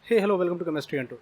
Hey hello welcome to chemistry and to.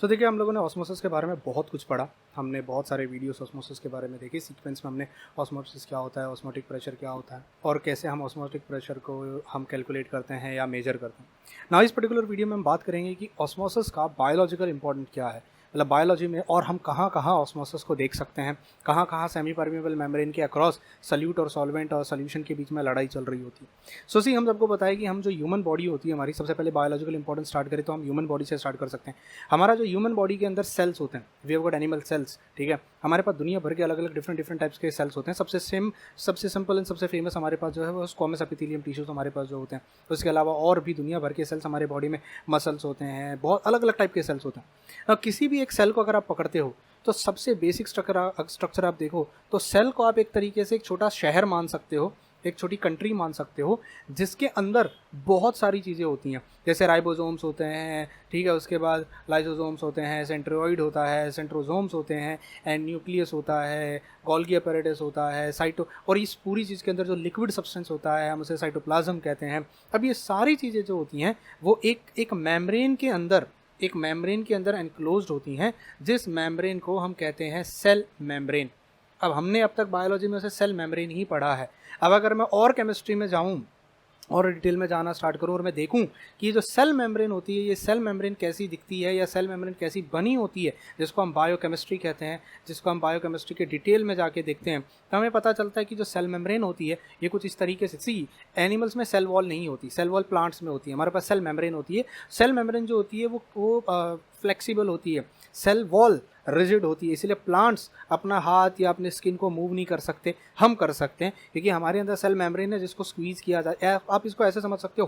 So देखिए, हम लोगों ने ऑस्मोसिस के बारे में बहुत कुछ पढ़ा। हमने बहुत सारे वीडियोस ऑस्मोसिस के बारे में देखे। सीक्वेंस में हमने ऑस्मोसिस क्या होता है, ऑस्मोटिक प्रेशर क्या होता है और कैसे हम ऑस्मोटिक प्रेशर को हम कैलकुलेट करते हैं या मेजर करते हैं। ना इस पर्टिकुलर वीडियो में हम बात करेंगे कि ऑस्मोसिस का बायोलॉजिकल इंपॉर्टेंट क्या है, मतलब बायोलॉजी में, और हम कहाँ कहाँ ऑस्मोसिस को देख सकते हैं, कहाँ कहाँ सेमी परमेबल मेम्ब्रेन के अक्रॉस सल्यूट और सॉल्वेंट और सोल्यूशन के बीच में लड़ाई चल रही होती है। सो सी हम सबको बताया कि हम जो ह्यूमन बॉडी होती है हमारी, सबसे पहले बायोलॉजिकल इंपॉर्टेंस स्टार्ट करें तो हम ह्यूमन बॉडी से स्टार्ट कर सकते हैं। हमारा जो ह्यूमन बॉडी के अंदर सेल्स होते हैं, we have got animal cells, ठीक है। हमारे पास दुनिया भर के अलग अलग डिफरेंट टाइप्स के सेल्स होते हैं। सबसे सिंपल एंड सबसे फेमस हमारे पास जो है वो स्क्वामस एपिथेलियम टिश्यूज हमारे पास जो होते हैं। उसके अलावा और भी दुनिया भर के सेल्स हमारे बॉडी में, मसल्स होते हैं, बहुत अलग अलग टाइप के सेल्स होते हैं। अब किसी भी एक सेल को अगर आप पकड़ते हो तो सबसे बेसिक स्ट्रक्चर आप देखो तो सेल को आप एक तरीके से एक छोटा शहर मान सकते हो, एक छोटी कंट्री मान सकते हो, जिसके अंदर बहुत सारी चीज़ें होती हैं। जैसे राइबोसोम्स होते हैं, ठीक है, उसके बाद लाइसोसोम्स होते हैं, सेंट्रोइड होता है, सेंट्रोसोम्स होते हैं, एंड न्यूक्लियस होता है, गोल्गी अपैरेटस होता है, साइटो, और इस पूरी चीज़ के अंदर जो लिक्विड सब्सटेंस होता है हम उसे साइटोप्लाज्म कहते हैं। अब ये सारी चीज़ें जो होती हैं वो एक मेम्ब्रेन के अंदर एनक्लोज्ड होती हैं, जिस मेम्ब्रेन को हम कहते हैं सेल मेम्ब्रेन। अब हमने अब तक बायोलॉजी में उसे सेल मेम्ब्रेन ही पढ़ा है। अब अगर मैं और केमिस्ट्री में जाऊं और डिटेल में जाना स्टार्ट करूं और मैं देखूं कि ये जो सेल मेम्ब्रेन होती है, ये सेल मेम्ब्रेन कैसी दिखती है या सेल मेम्ब्रेन कैसी बनी होती है, जिसको हम बायोकेमिस्ट्री कहते हैं, जिसको हम बायोकेमिस्ट्री के डिटेल में जाके देखते हैं, तो हमें पता चलता है कि जो सेल मेम्ब्रेन होती है ये कुछ इस तरीके से, एनिमल्स में सेल वॉल नहीं होती, सेल वॉल प्लांट्स में होती है, हमारे पास सेल मेम्ब्रेन होती है। सेल मेम्ब्रेन जो होती है वो फ्लेक्सिबल होती है, सेल वॉल रिजिड होती है, इसलिए प्लांट्स अपना हाथ या अपने स्किन को मूव नहीं कर सकते, हम कर सकते हैं क्योंकि हमारे अंदर सेल मेम्ब्रेन है जिसको स्क्वीज़ किया जाए। आप इसको ऐसे समझ सकते हो,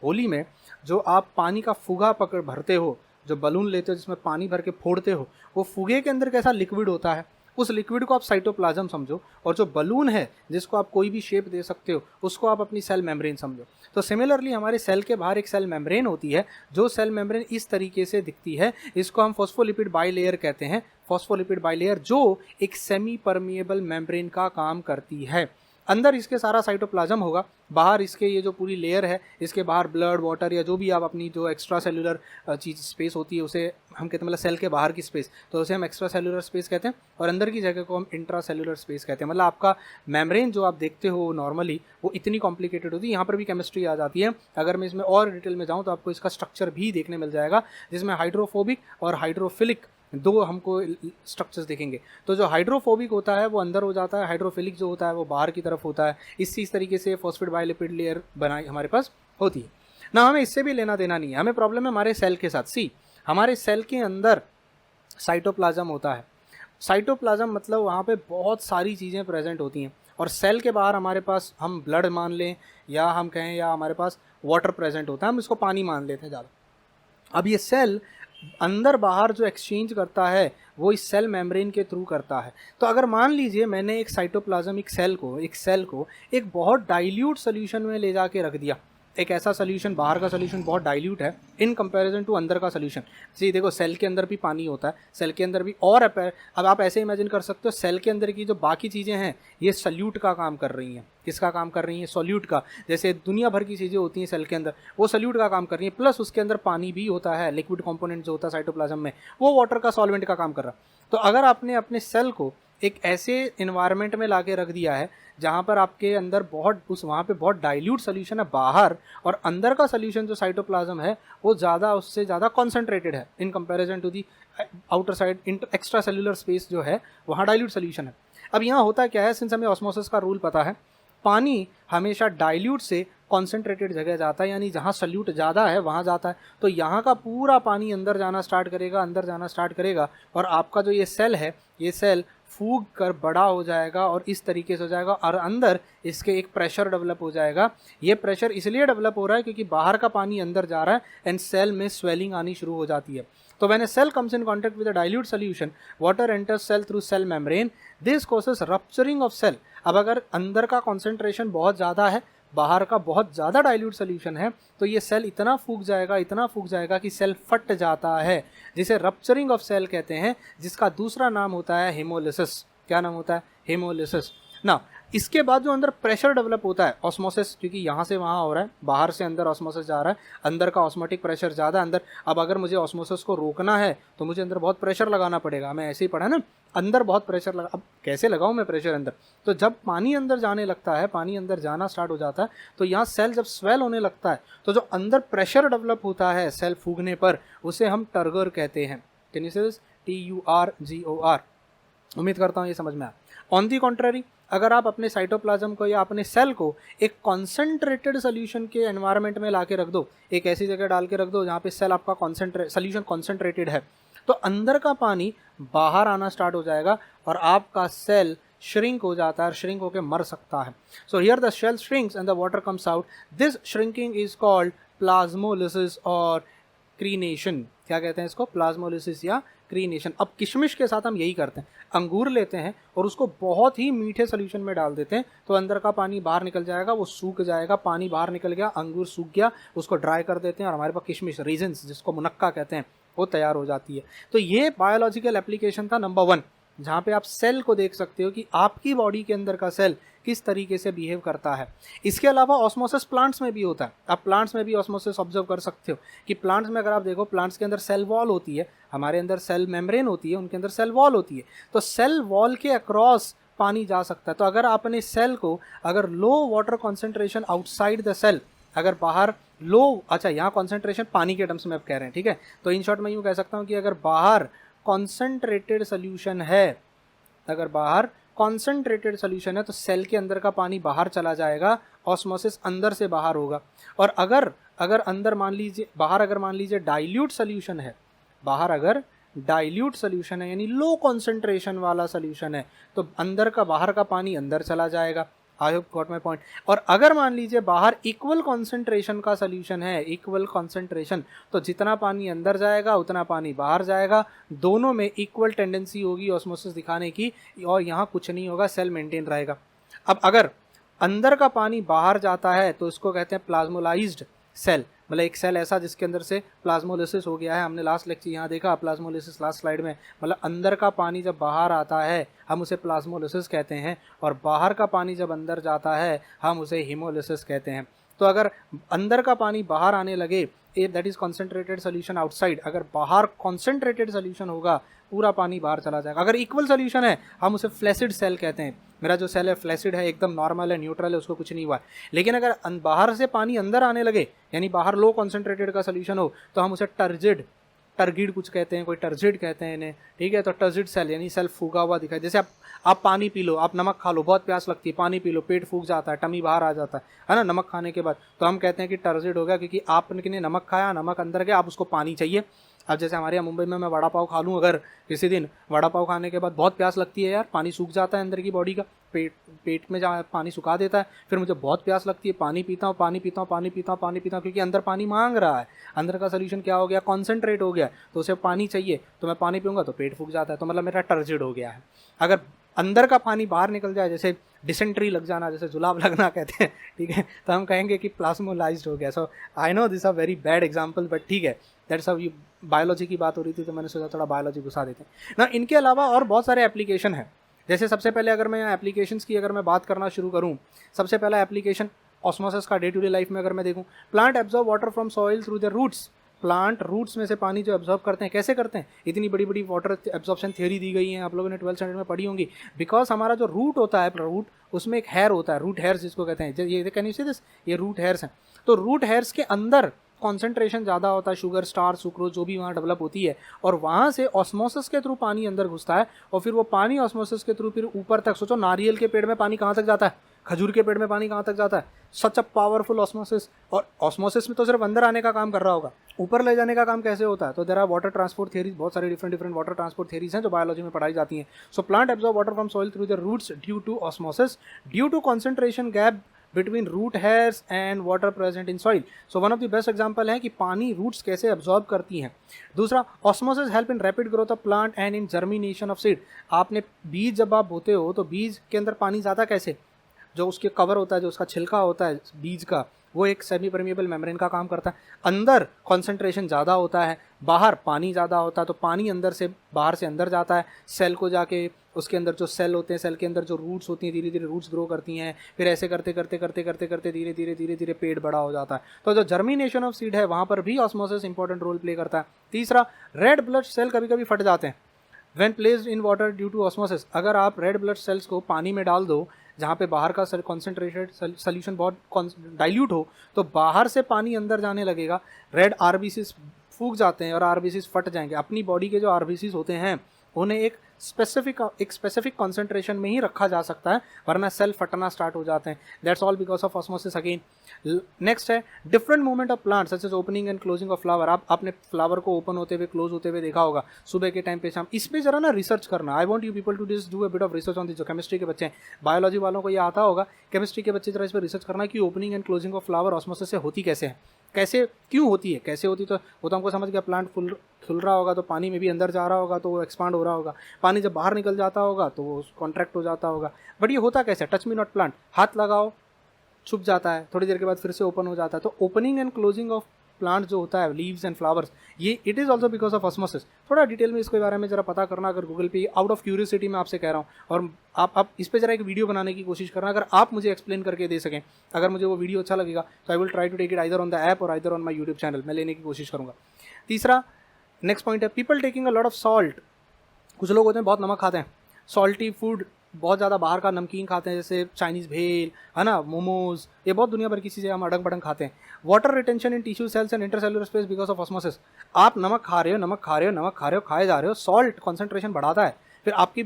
होली में जो आप पानी का फुगा भरते हो, जो बलून लेते हो जिसमें पानी भर के फोड़ते हो, वो फुगे के अंदर कैसा लिक्विड होता है, उस लिक्विड को आप साइटोप्लाज्म समझो, और जो बलून है जिसको आप कोई भी शेप दे सकते हो उसको आप अपनी सेल मेम्ब्रेन समझो। तो सिमिलरली हमारे सेल के बाहर एक सेल मेम्ब्रेन होती है, जो सेल मेम्ब्रेन इस तरीके से दिखती है, इसको हम फॉस्फोलिपिड बाइलेयर कहते हैं। फॉस्फोलिपिड बाइलेयर जो एक सेमी परमिएबल मेम्ब्रेन का काम करती है। अंदर इसके सारा साइटोप्लाज्म होगा, बाहर इसके ये जो पूरी लेयर है, इसके बाहर ब्लड, वाटर या जो भी आप अपनी जो एक्स्ट्रा सेलुलर चीज़ स्पेस होती है उसे हम कहते हैं, मतलब सेल के बाहर की स्पेस, तो उसे हम एक्स्ट्रा सेलुलर स्पेस कहते हैं, और अंदर की जगह को हम इंट्रा सेलुलर स्पेस कहते हैं। मतलब आपका मेम्ब्रेन जो आप देखते हो नॉर्मली वो इतनी कॉम्प्लिकेटेड होती है। यहाँ पर भी केमिस्ट्री आ जाती है। अगर मैं इसमें और डिटेल में जाऊँ तो आपको इसका स्ट्रक्चर भी देखने मिल जाएगा, जिसमें हाइड्रोफोबिक और हाइड्रोफिलिक दो हमको स्ट्रक्चर्स देखेंगे। तो जो हाइड्रोफोबिक होता है वो अंदर हो जाता है, हाइड्रोफिलिक जो होता है वो बाहर की तरफ होता है। इस तरीके से फॉस्फेट बायोलिपिड लेयर बनाई हमारे पास होती है ना। हमें इससे भी लेना देना नहीं है, हमें प्रॉब्लम है हमारे सेल के साथ। हमारे सेल के अंदर साइटोप्लाज्म होता है। साइटोप्लाज्म मतलब वहाँ पे बहुत सारी चीज़ें प्रेजेंट होती हैं, और सेल के बाहर हमारे पास हम ब्लड मान लें या हम कहें या हमारे पास वाटर प्रेजेंट होता है, हम इसको पानी मान लेते हैं ज़्यादा। अब ये सेल अंदर बाहर जो एक्सचेंज करता है वो इस सेल मेम्ब्रेन के थ्रू करता है। तो अगर मान लीजिए मैंने एक साइटोप्लाज्मिक सेल को एक बहुत डाइल्यूट सोल्यूशन में ले जाके रख दिया, एक ऐसा सोल्यूशन, बाहर का सोल्यूशन बहुत डाइल्यूट है इन कंपैरिजन टू अंदर का सोल्यूशन। जी देखो, सेल के अंदर भी पानी होता है, सेल के अंदर भी, और अब आप ऐसे इमेजिन कर सकते हो सेल के अंदर की जो बाकी चीज़ें हैं ये सल्यूट का काम कर रही हैं। किसका काम कर रही हैं? सॉल्यूट का। जैसे दुनिया भर की चीज़ें होती हैं सेल के अंदर, वो सल्यूट का काम कर रही हैं, प्लस उसके अंदर पानी भी होता है, लिक्विड कॉम्पोनेंट जो होता है साइटोप्लाज्म में, वो वाटर का सॉल्वेंट का काम कर रहा है। तो अगर आपने अपने सेल को एक ऐसे इन्वायरमेंट में लाके रख दिया है जहाँ पर आपके अंदर वहाँ पे बहुत डाइल्यूट सोल्यूशन है बाहर, और अंदर का सोल्यूशन जो साइटोप्लाज्म है वो उससे ज़्यादा कॉन्सेंट्रेटेड है in comparison to the outer side, extra cellular space जो है वहाँ डाइल्यूट सोल्यूशन है। अब यहाँ होता क्या है, सिंस हमें ऑस्मोसिस का रूल पता है, पानी हमेशा डाइल्यूट से कॉन्सेंट्रेटेड जगह जाता है, यानी जहाँ सल्यूट ज़्यादा है वहाँ जाता है। तो यहाँ का पूरा पानी अंदर जाना स्टार्ट करेगा, और आपका जो ये सेल है, ये सेल फूग कर बड़ा हो जाएगा और इस तरीके से हो जाएगा, और अंदर इसके एक प्रेशर डेवलप हो जाएगा। ये प्रेशर इसलिए डेवलप हो रहा है क्योंकि बाहर का पानी अंदर जा रहा है एंड सेल में स्वेलिंग आनी शुरू हो जाती है। तो when a cell comes in contact with a dilute solution, water enters cell through cell membrane, this causes rupturing of cell. अब अगर अंदर का कॉन्सेंट्रेशन बहुत ज़्यादा है, बाहर का बहुत ज़्यादा डाइल्यूट सोल्यूशन है, तो ये सेल इतना फूक जाएगा कि सेल फट जाता है, जिसे रप्चरिंग ऑफ सेल कहते हैं, जिसका दूसरा नाम होता है हेमोलिसिस। क्या नाम होता है? हेमोलिसिस। ना इसके बाद जो अंदर प्रेशर डेवलप होता है ऑस्मोसिस, क्योंकि यहाँ से वहाँ हो रहा है, बाहर से अंदर ऑस्मोसिस जा रहा है, अंदर का ऑस्मोटिक प्रेशर ज़्यादा अंदर। अब अगर मुझे ऑस्मोसिस को रोकना है तो मुझे अंदर बहुत प्रेशर लगाना पड़ेगा, हमें ऐसे ही पढ़ा ना, अंदर बहुत प्रेशर लगा। अब कैसे लगाऊं मैं प्रेशर अंदर? तो जब पानी अंदर जाने लगता है, पानी अंदर जाना स्टार्ट हो जाता है, तो यहाँ सेल जब स्वेल होने लगता है तो जो अंदर प्रेशर डेवलप होता है सेल फूगने पर, उसे हम टर्गर कहते हैं। कैन यू से दिस? TURGOR। उम्मीद करता हूँ ये समझ में आया। ऑन दी कॉन्ट्ररी, अगर आप अपने साइटोप्लाज्म को या अपने सेल को एक कॉन्सेंट्रेटेड सोल्यूशन के एनवायरनमेंट में ला के रख दो, एक ऐसी जगह डाल के रख दो जहाँ पे सेल आपका सोल्यूशन कॉन्सेंट्रेटेड है, तो अंदर का पानी बाहर आना स्टार्ट हो जाएगा और आपका सेल श्रिंक हो जाता है, श्रिंक होकर मर सकता है। So here the cell shrinks and the water comes out. This shrinking is called plasmolysis और क्रीनेशन। क्या कहते हैं इसको? प्लाज्मोलिसिस या क्रीनेशन। अब किशमिश के साथ हम यही करते हैं, अंगूर लेते हैं और उसको बहुत ही मीठे सोल्यूशन में डाल देते हैं, तो अंदर का पानी बाहर निकल जाएगा, वो सूख जाएगा, पानी बाहर निकल गया, अंगूर सूख गया, उसको ड्राई कर देते हैं और हमारे पास किशमिश, रीजन्स जिसको मुनक्का कहते हैं, वो तैयार हो जाती है। तो ये बायोलॉजिकल एप्लीकेशन था नंबर 1, जहाँ पे आप सेल को देख सकते हो कि आपकी बॉडी के अंदर का सेल किस तरीके से बिहेव करता है। इसके अलावा ऑस्मोसिस प्लांट्स में भी होता है। आप प्लांट्स में भी ऑस्मोसिस ऑब्जर्व कर सकते हो कि प्लांट्स में अगर आप देखो, प्लांट्स के अंदर सेल वॉल होती है, हमारे अंदर सेल मेम्ब्रेन होती है, उनके अंदर सेल वॉल होती है, तो सेल वॉल के अक्रॉस पानी जा सकता है। तो अगर आपने सेल को अगर low water concentration outside the cell, अगर बाहर लो, अच्छा यहाँ कॉन्सेंट्रेशन पानी के टर्म्स में आप कह रहे हैं, ठीक है, तो इन शॉर्ट मैं यूँ कह सकता हूँ कि अगर बाहर कॉन्सेंट्रेटेड सोल्यूशन है, अगर बाहर कॉन्सेंट्रेटेड सोल्यूशन है तो सेल के अंदर का पानी बाहर चला जाएगा, ऑस्मोसिस अंदर से बाहर होगा। और अगर अंदर मान लीजिए, बाहर अगर मान लीजिए डाइल्यूट सोल्यूशन है, बाहर अगर डाइल्यूट सोल्यूशन है यानी लो कॉन्सेंट्रेशन वाला सोल्यूशन है, तो अंदर का, बाहर का पानी अंदर चला जाएगा। I hope got my point. और अगर मान लीजिए बाहर इक्वल कॉन्सेंट्रेशन का सोल्यूशन है, इक्वल कॉन्सेंट्रेशन, तो जितना पानी अंदर जाएगा उतना पानी बाहर जाएगा, दोनों में इक्वल टेंडेंसी होगी ऑस्मोसिस दिखाने की, और यहाँ कुछ नहीं होगा, सेल मेंटेन रहेगा। अब अगर अंदर का पानी बाहर जाता है तो इसको कहते हैं प्लाज्मोलाइज्ड सेल, मतलब एक सेल ऐसा जिसके अंदर से प्लाज्मोलिसिस हो गया है। हमने लास्ट लेक्चर यहाँ देखा प्लाज्मोलिसिस लास्ट स्लाइड में, मतलब अंदर का पानी जब बाहर आता है हम उसे प्लाज्मोलिसिस कहते हैं, और बाहर का पानी जब अंदर जाता है हम उसे हीमोलिसिस कहते हैं। तो अगर अंदर का पानी बाहर आने लगे, that is concentrated solution outside, अगर बाहर कॉन्सेंट्रेटेड सोल्यूशन होगा पूरा पानी बाहर चला जाएगा। अगर इक्वल सोल्यूशन है हम उसे फ्लैसिड सेल कहते हैं। मेरा जो सेल है फ्लैसिड है, एकदम नॉर्मल है, न्यूट्रल है, उसको कुछ नहीं हुआ है। लेकिन अगर बाहर से पानी अंदर आने लगे, यानी बाहर लो कॉन्सेंट्रेटेड का सोल्यूशन हो, तो हम उसे टर्गिड कुछ कहते हैं, कोई टर्जिड कहते हैं इन्हें, ठीक है। तो टर्जिड सेल यानी सेल फूगा हुआ दिखाई। जैसे आप पानी पी लो, आप नमक खा लो, बहुत प्यास लगती है, पानी पी लो, पेट फूक जाता है, टमी बाहर आ जाता है ना, नमक खाने के बाद, तो हम कहते हैं कि टर्जिड हो गया, क्योंकि आपने नमक खाया, नमक अंदर गया, आप उसको पानी चाहिए। अब जैसे हमारे यहाँ मुंबई में मैं वड़ा पाव खा लूँ, अगर किसी दिन वड़ा पाव खाने के बाद बहुत प्यास लगती है यार, पानी सूख जाता है अंदर की बॉडी का, पेट में जहाँ पानी सुखा देता है, फिर मुझे बहुत प्यास लगती है, पानी पीता हूँ, क्योंकि अंदर पानी मांग रहा है, अंदर का सोल्यूशन क्या हो गया, कॉन्सेंट्रेट हो गया, तो उसे पानी चाहिए, तो मैं पानी पीऊँगा तो पेट फूक जाता है, तो मतलब मेरा टर्जिड हो गया है। अगर अंदर का पानी बाहर निकल जाए, जैसे डिसेंट्री लग जाना, जैसे जुलाब लगना कहते हैं, ठीक है, तो हम कहेंगे कि प्लाज्मोलाइज्ड हो गया। So I know this are very bad example, but ठीक है, दैट्स हाउ। बायोलॉजी की बात हो रही थी तो मैंने सोचा थोड़ा बायोलॉजी घुसा देते हैं ना। इनके अलावा और बहुत सारे एप्लीकेशन हैं। जैसे सबसे पहले अगर मैं एप्लीकेशंस की अगर मैं बात करना शुरू करूँ, सबसे पहला एप्लीकेशन ऑस्मोसिस का डे टू डे लाइफ में अगर मैं देखूँ, plant absorb water from soil through the roots. Plant roots में से पानी जो एब्जॉर्ब करते हैं, कैसे करते हैं? इतनी बड़ी बड़ी वाटर एब्जॉर्प्शन थ्योरी दी गई है, आप लोगों ने 12th स्टैंडर्ड में पढ़ी होंगी। बिकॉज हमारा जो रूट होता है, रूट, उसमें एक हेयर होता है, रूट हेयर्स जिसको कहते हैं, ये कैन यू सी दिस, ये रूट हेयर्स हैं। तो रूट हेयर्स के अंदर कॉन्सेंट्रेशन ज़्यादा होता है, शुगर, स्टार्च, सुक्रोज जो भी वहाँ डेवलप होती है, और वहाँ से ऑस्मोसिस के थ्रू पानी अंदर घुसता है, और फिर वो पानी ऑस्मोसिस के थ्रू फिर ऊपर तक, सोचो नारियल के पेड़ में पानी कहाँ तक जाता है, खजूर के पेड़ में पानी कहाँ तक जाता है, सच अ पावरफुल ऑस्मोसिस। और ऑस्मोसिस में तो सिर्फ अंदर आने का काम कर रहा होगा, ऊपर ले जाने का काम कैसे होता है? तो there are water transport theories, बहुत सारी डिफरेंट वाटर ट्रांसपोर्ट थियरीज हैं जो बायोलॉजी में पढ़ाई जाती हैं। So plant absorb water from soil through the roots due to osmosis, due to concentration gap between root hairs and water present in soil. So one of the best example है कि पानी roots कैसे absorb करती हैं। दूसरा, osmosis help in rapid growth of plant and in germination of seed. आपने बीज जब आप बोते हो तो बीज के अंदर पानी ज़्यादा कैसे, जो उसके कवर होता है, जो उसका छिलका होता है बीज का, वो एक सेमी परमिएबल मेम्ब्रेन का काम करता है। अंदर कॉन्सेंट्रेशन ज़्यादा होता है, बाहर पानी ज़्यादा होता है, तो पानी अंदर से बाहर से अंदर जाता है, सेल को जाके उसके अंदर जो सेल होते हैं, सेल के अंदर जो रूट्स होती हैं, धीरे धीरे रूट्स ग्रो करती हैं, फिर ऐसे करते करते करते करते करते धीरे धीरे पेड़ बड़ा हो जाता है। तो जो जर्मिनेशन ऑफ सीड है वहाँ पर भी ऑस्मोसिस इंपॉर्टेंट रोल प्ले करता है। तीसरा, रेड ब्लड सेल कभी कभी फट जाते हैं when placed in water due to osmosis. अगर आप रेड ब्लड सेल्स को पानी में डाल दो जहाँ पे बाहर का कॉन्सेंट्रेटेड सोल्यूशन बहुत डाइल्यूट हो, तो बाहर से पानी अंदर जाने लगेगा, रेड आरबीसीज फूक जाते हैं और आरबीसीज फट जाएंगे। अपनी बॉडी के जो आरबीसीज होते हैं उन्हें एक स्पेसिफिक कॉन्सेंट्रेशन में ही रखा जा सकता है, वरना सेल फटना स्टार्ट हो जाते हैं। That's all because of osmosis again. Next है different movement of plants such as opening and closing of flower. आपने फ्लावर को ओपन होते हुए क्लोज होते हुए देखा होगा सुबह के टाइम पे, शाम। इस पर जरा ना रिसर्च करना। I want you people to do a bit of research on this. जो केमिस्ट्री के बच्चे हैं, बायोलॉजी वालों को ये आता होगा, केमिस्ट्री के बच्चे जरा इस पर रिसर्च करना कि opening and closing of flower osmosis से होती कैसे है, कैसे क्यों होती है, कैसे होती। तो वो तो हमको समझ गया, प्लांट खुल रहा होगा तो पानी में भी अंदर जा रहा होगा तो वो एक्सपांड हो रहा होगा, पानी जब बाहर निकल जाता होगा तो वो कॉन्ट्रैक्ट हो जाता होगा। बट ये होता कैसे? टच मी नॉट प्लांट, हाथ लगाओ छुप जाता है, थोड़ी देर के बाद फिर से ओपन हो जाता है। तो opening and closing of plant जो होता है, लीव्स एंड फ्लावर्स, ये it is also because of osmosis. थोड़ा डिटेल में इसके बारे में जरा पता करना, अगर गूगल पे, आउट ऑफ क्यूरियोसिटी मैं आपसे कह रहा हूँ, और आप इस पर जरा एक वीडियो बनाने की कोशिश करना। अगर आप मुझे एक्सप्लेन करके दे सकें, अगर मुझे वो वीडियो अच्छा लगेगा तो I will try to take it either on the app or either on my YouTube channel. मैं लेने की कोशिश करूँगा। तीसरा, नेक्स्ट पॉइंट है people taking a lot of salt. कुछ लोग होते हैं बहुत नमक खाते हैं, सॉल्टी फूड, बहुत ज़्यादा बाहर का नमकीन खाते हैं, जैसे चाइनीज़ भेल है ना, मोमोज, ये बहुत दुनिया भर की चीज़ें हम अड़ंग बड़ंग खाते हैं। Water retention in tissue cells and intercellular space because of osmosis. आप नमक खा रहे हो, खाए जा रहे हो, सॉल्ट कॉन्सेंट्रेशन बढ़ाता है, फिर आपकी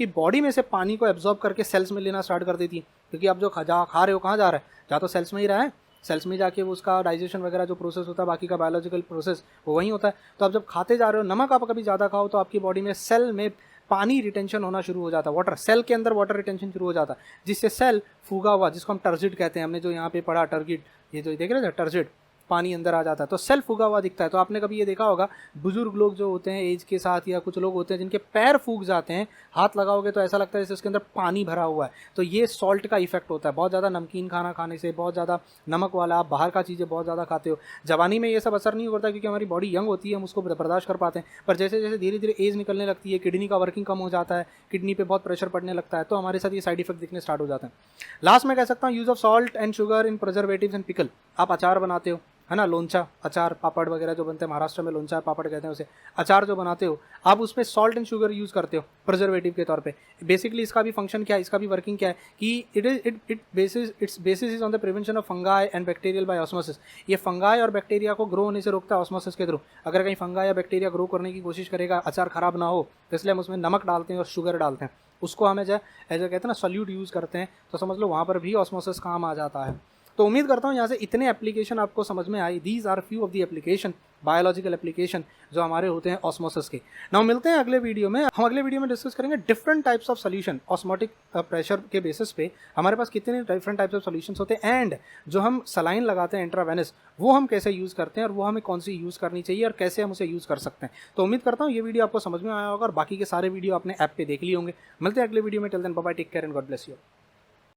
बॉडी में से पानी को एब्जॉर्ब करके सेल्स में लेना स्टार्ट कर देती है, क्योंकि आप जो खा रहे हो कहाँ जा रहा है, जा तो सेल्स में ही रहा है, सेल्स में जाके वो उसका डाइजेशन वगैरह जो प्रोसेस होता है, बाकी का बायोलॉजिकल प्रोसेस वो वहीं होता है। तो आप जब खाते जा रहे हो नमक, आप कभी ज़्यादा खाओ तो आपकी बॉडी में सेल में पानी रिटेंशन होना शुरू हो जाता है, वाटर सेल के अंदर वाटर रिटेंशन शुरू हो जाता है, जिससे सेल फूगा हुआ, जिसको हम टर्जिड कहते हैं, हमने जो यहाँ पे पढ़ा टर्गिड, ये जो देख रहे थे टर्जिड, पानी अंदर आ जाता है तो सेल फूगा हुआ दिखता है। तो आपने कभी ये देखा होगा, बुजुर्ग लोग जो होते हैं एज के साथ, या कुछ लोग होते हैं जिनके पैर फूक जाते हैं, हाथ लगाओगे तो ऐसा लगता है जैसे उसके अंदर पानी भरा हुआ है। तो ये सॉल्ट का इफेक्ट होता है। बहुत ज़्यादा नमकीन खाना खाने से, बहुत ज़्यादा नमक वाला, आप बाहर का चीज़ें बहुत ज़्यादा खाते हो, जवानी में ये सब असर नहीं करता क्योंकि हमारी बॉडी यंग होती है, हम उसको बर्दाश्त कर पाते हैं। पर जैसे जैसे धीरे धीरे एज निकलने लगती है, किडनी का वर्किंग कम हो जाता है, किडनी पे बहुत प्रेशर पड़ने लगता है, तो हमारे साथ ये साइड इफेक्ट दिखने स्टार्ट हो जाते हैं। लास्ट में कह सकता हूँ, use of salt and sugar in preservatives and pickle. आप अचार बनाते हो है ना, लोंचा, अचार, पापड़ वगैरह जो बनते हैं, महाराष्ट्र में लोंचा पापड़ कहते हैं उसे, अचार जो बनाते हो आप उसमें सॉल्ट एंड शुगर यूज़ करते हो प्रिजर्वेटिव के तौर पे। बेसिकली इसका भी फंक्शन क्या है, इसका भी वर्किंग क्या है कि it's basis is on the prevention of fungi and bacterial by osmosis. ये फंगाई और बैक्टीरिया को ग्रो होने से रोकता है ऑस्मोसिस के थ्रू। अगर कहीं फंगाई या बैक्टीरिया ग्रो करने की कोशिश करेगा, अचार खराब ना हो, तो इसलिए हम उसमें नमक डालते हैं और शुगर डालते हैं, उसको हमें जो ऐसा कहते हैं ना सॉल्यूट यूज़ करते हैं, तो समझ लो वहाँ पर भी ऑस्मोसिस काम आ जाता है। तो उम्मीद करता हूँ यहाँ से इतने एप्लीकेशन आपको समझ में आई। These are few of the application, biological application जो हमारे होते हैं ऑस्मोसिस के। नाउ मिलते हैं अगले वीडियो में। हम अगले वीडियो में डिस्कस करेंगे different types of solution. Osmotic pressure के बेसिस पे हमारे पास कितने डिफरेंट टाइप्स ऑफ सोल्यूशन होते हैं, एंड जो हम सलाइन लगाते हैं इंट्रावेनस, वो हम कैसे यूज़ करते हैं और वो हमें कौन सी यूज़ करनी चाहिए और कैसे हम उसे यूज़ कर सकते हैं। तो उम्मीद करता हूँ ये वीडियो आपको समझ में आया होगा और बाकी के सारे वीडियो अपने ऐप पे देख लिए होंगे। मिलते हैं अगले वीडियो में। Till then bye bye, take care and God bless you.